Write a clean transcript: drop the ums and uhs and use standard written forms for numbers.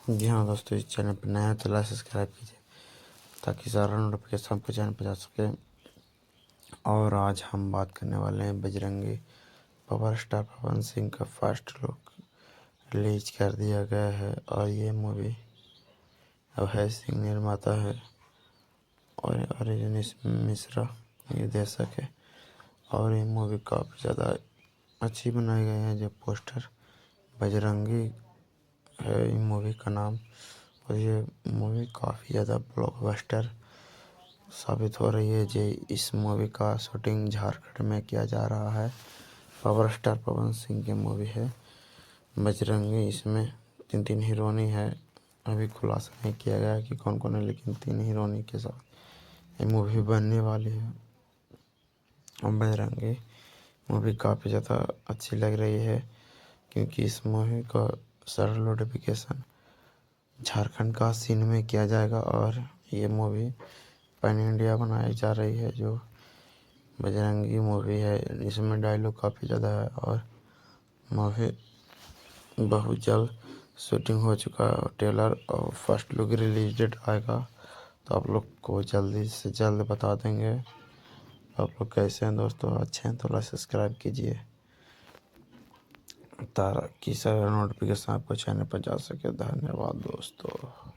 जी हाँ दोस्तों, इस चैनल पर नया तो लाइक सब्सक्राइब कीजिए ताकि सारा नोटिफिकेशन आपको चैनल पर जा सके। और आज हम बात करने वाले हैं बजरंगी। पावर स्टार पवन सिंह का फर्स्ट लुक रिलीज कर दिया गया है और ये मूवी अभय सिंह निर्माता है और अरिजीत मिश्रा निर्देशक है। और ये मूवी काफ़ी ज़्यादा अच्छी बनाई गई है। जो पोस्टर बजरंगी है ये मूवी का नाम, और ये मूवी काफ़ी ज़्यादा ब्लॉकबस्टर साबित हो रही है। जे इस मूवी का शूटिंग झारखंड में किया जा रहा है। पावर स्टार पवन सिंह की मूवी है बजरंगी। इसमें तीन हीरोइनी है। अभी खुलासा नहीं किया गया कि कौन कौन है, लेकिन 3 हीरोइनी के साथ ये मूवी बनने वाली है। और बजरंगी मूवी काफ़ी ज़्यादा अच्छी लग रही है क्योंकि इस मूवी का सरल नोटिफिकेशन झारखंड का सीन में किया जाएगा और ये मूवी पैन इंडिया बनाई जा रही है। जो बजरंगी मूवी है इसमें डायलॉग काफ़ी ज़्यादा है और मूवी बहुत जल्द शूटिंग हो चुका है। ट्रेलर और फर्स्ट लुक रिलीज डेट आएगा तो आप लोग को जल्दी से जल्द बता देंगे। आप लोग कैसे हैं दोस्तों? अच्छे हैं तो लाइक सब्सक्राइब कीजिए ताकि सारा नोटिफिकेशन आपको चैनल पर जा सके। धन्यवाद दोस्तों।